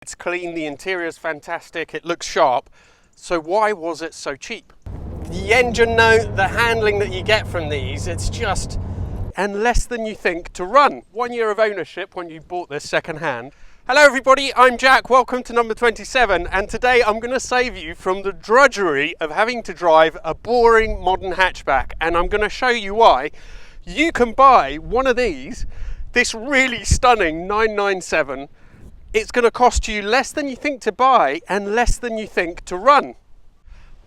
it's clean, the interior's fantastic, it looks sharp. So why was it so cheap? The engine note, the handling that you get from these, it's just, and less than you think to run. 1 year of ownership when you bought this second hand. Hello everybody, I'm Jack, welcome to number 27, and today I'm going to save you from the drudgery of having to drive a boring modern hatchback, and I'm going to show you why. You can buy one of these, this really stunning 997. It's going to cost you less than you think to buy and less than you think to run.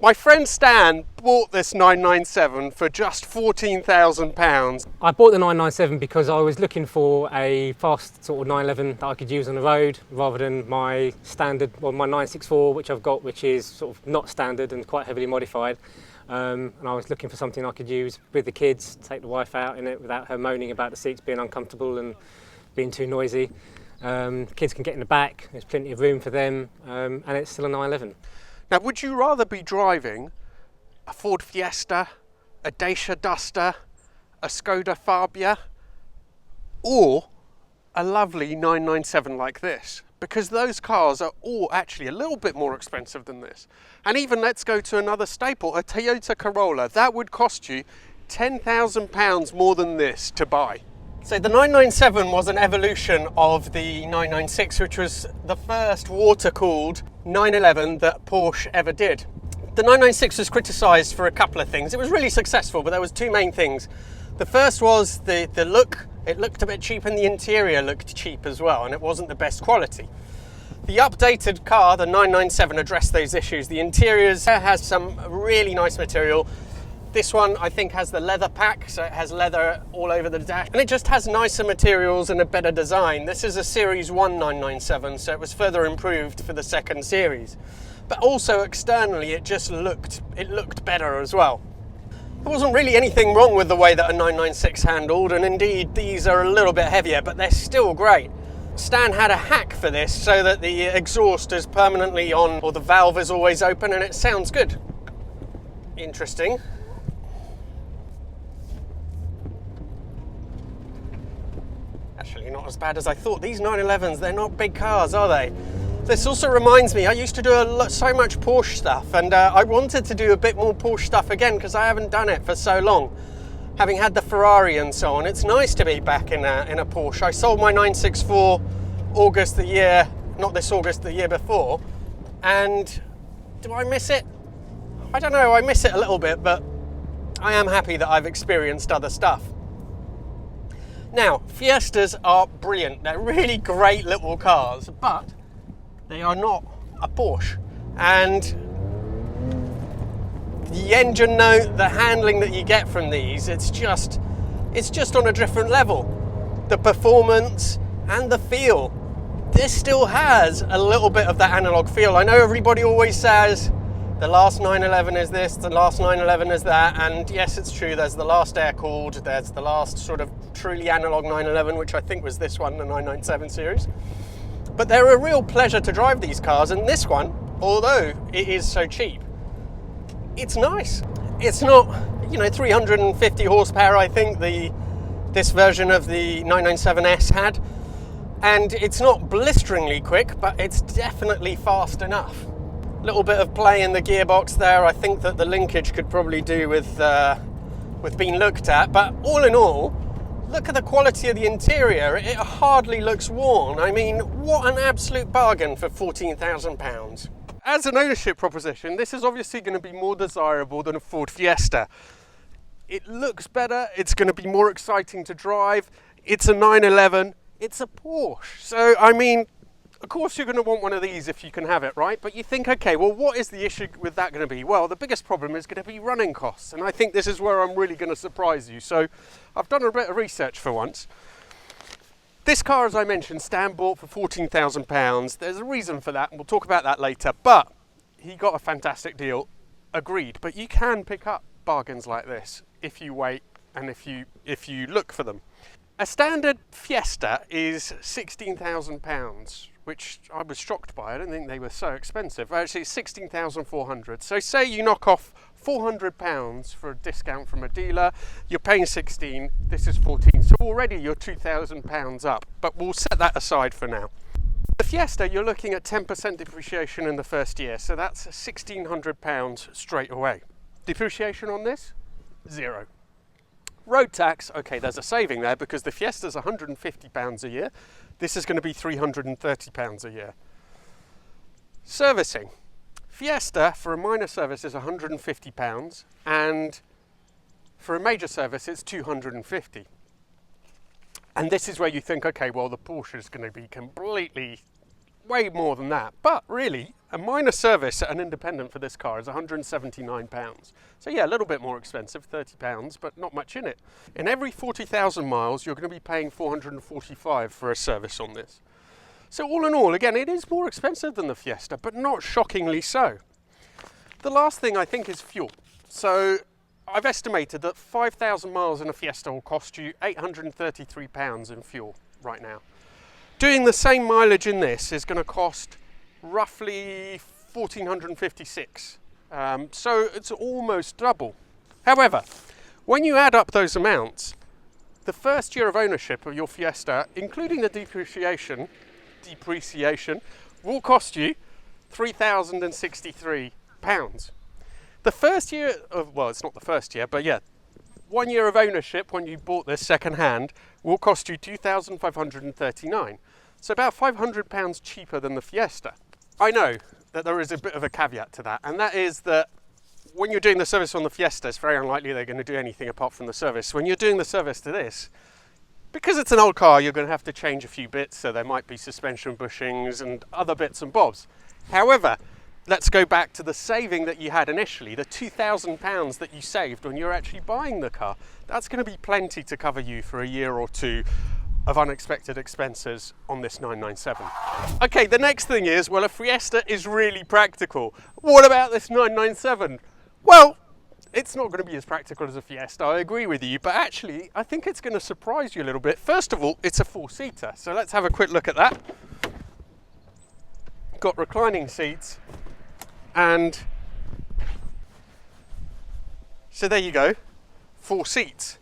My friend Stan bought this 997 for just £14,000. I bought the 997 because I was looking for a fast sort of 911 that I could use on the road rather than my standard, well, my 964 which I've got, which is sort of not standard and quite heavily modified. And I was looking for something I could use with the kids, take the wife out in it without her moaning about the seats being uncomfortable and being too noisy. Kids can get in the back, there's plenty of room for them, and it's still a 911. Now, would you rather be driving a Ford Fiesta, a Dacia Duster, a Skoda Fabia, or a lovely 997 like this? Because those cars are all actually a little bit more expensive than this. And even, let's go to another staple, a Toyota Corolla. That would cost you £10,000 more than this to buy. So the 997 was an evolution of the 996, which was the first water-cooled 911 that Porsche ever did. The 996 was criticised for a couple of things. It was really successful, but there was two main things. The first was the look. It looked a bit cheap, and the interior looked cheap as well, and it wasn't the best quality. The updated car, the 997, addressed those issues. The interior has some really nice material. This one, I think, has the leather pack, so it has leather all over the dash. And it just has nicer materials and a better design. This is a Series 1 997, so it was further improved for the second series. But also externally, it looked better as well. There wasn't really anything wrong with the way that a 996 handled, and indeed, these are a little bit heavier, but they're still great. Stan had a hack for this so that the exhaust is permanently on, or the valve is always open, and it sounds good. Interesting. Actually, not as bad as I thought. These 911s, they're not big cars, are they? This also reminds me, I used to do so much Porsche stuff, and I wanted to do a bit more Porsche stuff again because I haven't done it for so long. Having had the Ferrari and so on, it's nice to be back in a Porsche. I sold my 964 August the year, not this August, the year before, and do I miss it? I don't know, I miss it a little bit, but I am happy that I've experienced other stuff. Now, Fiestas are brilliant. They're really great little cars, but they are not a Porsche. And the engine note, the handling that you get from these, it's just on a different level. The performance and the feel. This still has a little bit of that analog feel. I know everybody always says the last 911 is this, the last 911 is that, and yes, it's true, there's the last air-cooled, there's the last sort of truly analog 911, which I think was this one, the 997 series. But they're a real pleasure to drive, these cars, and this one, although it is so cheap, it's nice. It's not, 350 horsepower, I think this version of the 997S had, and it's not blisteringly quick, but it's definitely fast enough. Little bit of play in the gearbox there. I think that the linkage could probably do with being looked at, but all in all, look at the quality of the interior. It hardly looks worn. I mean, what an absolute bargain for £14,000. As an ownership proposition, this is obviously going to be more desirable than a Ford Fiesta. It looks better, it's going to be more exciting to drive, it's a 911, it's a Porsche. So, I mean, of course you're going to want one of these if you can have it, right? But you think, okay, well, what is the issue with that going to be? Well, the biggest problem is going to be running costs. And I think this is where I'm really going to surprise you. So I've done a bit of research for once. This car, as I mentioned, Stan bought for £14,000. There's a reason for that, and we'll talk about that later. But he got a fantastic deal, agreed. But you can pick up bargains like this if you wait and if you look for them. A standard Fiesta is £16,000, which I was shocked by. I didn't think they were so expensive. Actually, it's £16,400. So say you knock off £400 for a discount from a dealer, you're paying 16, this is 14. So already you're £2,000 up, but we'll set that aside for now. The Fiesta, you're looking at 10% depreciation in the first year, so that's £1,600 straight away. Depreciation on this? 0. Road tax, okay, there's a saving there because the Fiesta's £150 a year. This is going to be £330 a year. Servicing. Fiesta for a minor service is £150 and for a major service it's £250. And this is where you think, okay, well the Porsche is going to be completely way more than that. But really, a minor service at an independent for this car is £179. So yeah, a little bit more expensive, £30, but not much in it. In every 40,000 miles, you're going to be paying £445 for a service on this. So all in all, again, it is more expensive than the Fiesta, but not shockingly so. The last thing I think is fuel. So I've estimated that 5,000 miles in a Fiesta will cost you £833 in fuel right now. Doing the same mileage in this is going to cost roughly £1,456. So it's almost double. However, when you add up those amounts, the first year of ownership of your Fiesta, including the depreciation, will cost you £3,063. The first year of, well, it's not the first year, but yeah, 1 year of ownership when you bought this second hand will cost you £2,539. So about £500 cheaper than the Fiesta. I know that there is a bit of a caveat to that, and that is that when you're doing the service on the Fiesta, it's very unlikely they're going to do anything apart from the service. When you're doing the service to this, because it's an old car, you're going to have to change a few bits, so there might be suspension bushings and other bits and bobs. However, let's go back to the saving that you had initially, the £2,000 that you saved when you were actually buying the car. That's going to be plenty to cover you for a year or two of unexpected expenses on this 997. Okay, the next thing is, well, a Fiesta is really practical. What about this 997? Well, it's not going to be as practical as a Fiesta, I agree with you, but actually I think it's going to surprise you a little bit. First of all, it's a four-seater, so let's have a quick look at that. Got reclining seats, and so there you go, 4 seats.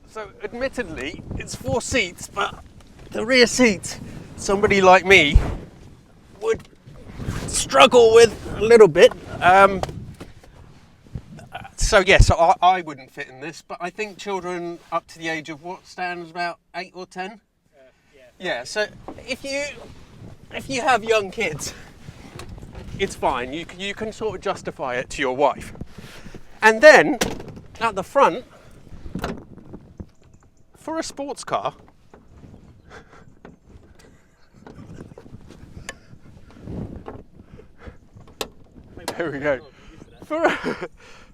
So admittedly, it's 4 seats, but the rear seat, somebody like me would struggle with a little bit. So yes, I wouldn't fit in this, but I think children up to the age of what, stands about 8 or 10? Yeah, so if you have young kids, it's fine. You can sort of justify it to your wife. And then at the front, for a sports car, there we go.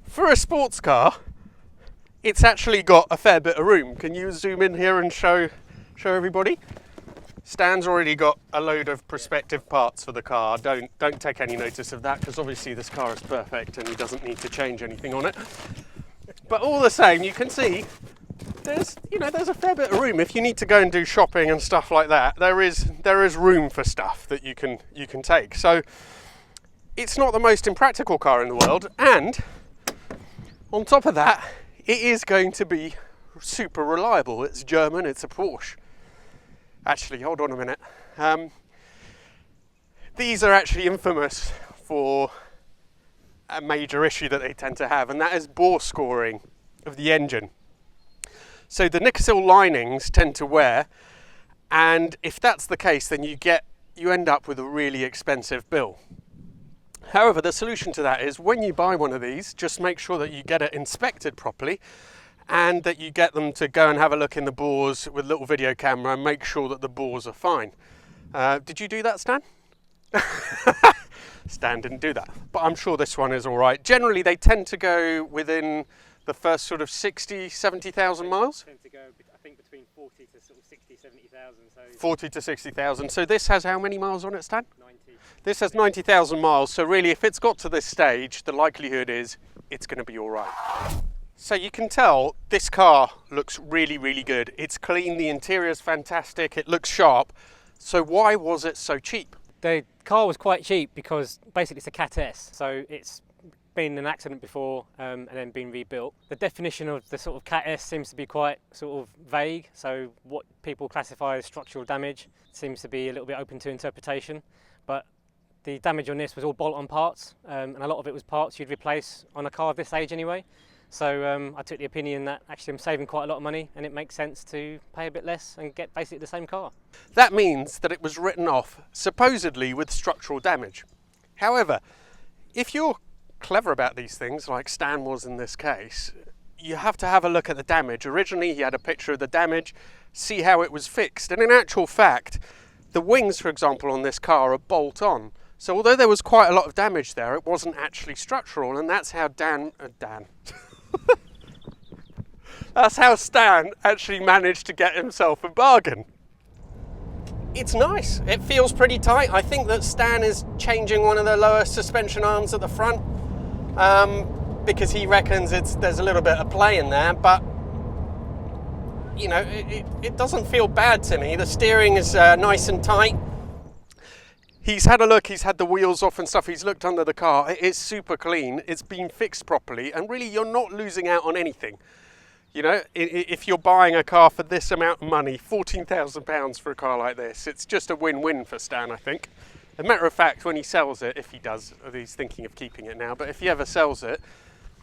For a sports car, it's actually got a fair bit of room. Can you zoom in here and show everybody? Stan's already got a load of prospective parts for the car. Don't take any notice of that, because obviously this car is perfect and he doesn't need to change anything on it. But all the same, you can see there's a fair bit of room. If you need to go and do shopping and stuff like that, there is room for stuff that you can take. So it's not the most impractical car in the world, and on top of that, it is going to be super reliable. It's German, it's a Porsche. Actually, hold on a minute. These are actually infamous for a major issue that they tend to have, and that is bore scoring of the engine. So the Nickel linings tend to wear, and if that's the case, then you end up with a really expensive bill. However, the solution to that is when you buy one of these, just make sure that you get it inspected properly and that you get them to go and have a look in the bores with a little video camera and make sure that the bores are fine. Did you do that, Stan? Stan didn't do that, but I'm sure this one is all right. Generally, they tend to go within the first sort of 60, 70,000 miles. Tend to go, I think, between 40 to sort of 60, 70,000. So 40 to 60,000. So this has how many miles on it, Stan? 90. This has 90,000 miles. So really, if it's got to this stage, the likelihood is it's going to be all right. So you can tell this car looks really, really good. It's clean, the interior's fantastic, it looks sharp. So why was it so cheap? The car was quite cheap because basically it's a Cat S, so it's been in an accident before and then been rebuilt. The definition of the sort of Cat S seems to be quite sort of vague, so what people classify as structural damage seems to be a little bit open to interpretation, but the damage on this was all bolt-on parts, and a lot of it was parts you'd replace on a car of this age anyway. So I took the opinion that actually I'm saving quite a lot of money and it makes sense to pay a bit less and get basically the same car. That means that it was written off, supposedly with structural damage. However, if you're clever about these things, like Stan was in this case, you have to have a look at the damage. Originally, he had a picture of the damage, see how it was fixed. And in actual fact, the wings, for example, on this car are bolt-on. So although there was quite a lot of damage there, it wasn't actually structural, and that's how that's how Stan actually managed to get himself a bargain. It's nice. It feels pretty tight. I think that Stan is changing one of the lower suspension arms at the front because he reckons there's a little bit of play in there, but you know, it doesn't feel bad to me. The steering is nice and tight. He's had a look, he's had the wheels off and stuff, he's looked under the car. It is super clean, it's been fixed properly, and really you're not losing out on anything. You know, if you're buying a car for this amount of money, £14,000 for a car like this, it's just a win-win for Stan, I think. As a matter of fact, when he sells it, if he does, he's thinking of keeping it now, but if he ever sells it,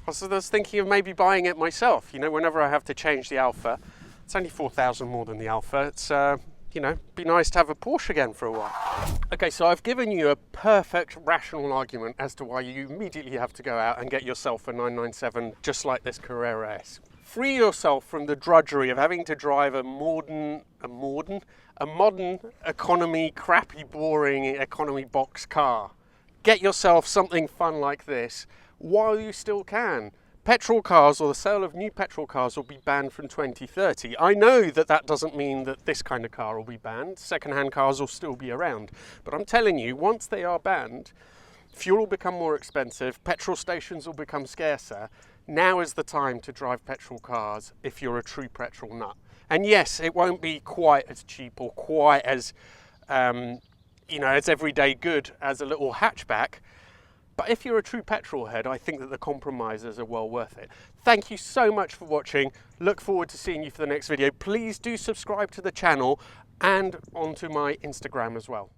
I was thinking of maybe buying it myself. You know, whenever I have to change the Alpha, it's only 4,000 more than the Alpha, it's you know, be nice to have a Porsche again for a while. Okay, so I've given you a perfect rational argument as to why you immediately have to go out and get yourself a 997 just like this Carrera S. Free yourself from the drudgery of having to drive a modern economy, crappy, boring economy box car. Get yourself something fun like this while you still can. Petrol cars, or the sale of new petrol cars, will be banned from 2030. I know that that doesn't mean that this kind of car will be banned. Second-hand cars will still be around. But I'm telling you, once they are banned, fuel will become more expensive, petrol stations will become scarcer. Now is the time to drive petrol cars if you're a true petrol nut. And yes, it won't be quite as cheap or quite as, you know, as everyday good as a little hatchback. But if you're a true petrol head, I think that the compromises are well worth it. Thank you so much for watching. Look forward to seeing you for the next video. Please do subscribe to the channel and onto my Instagram as well.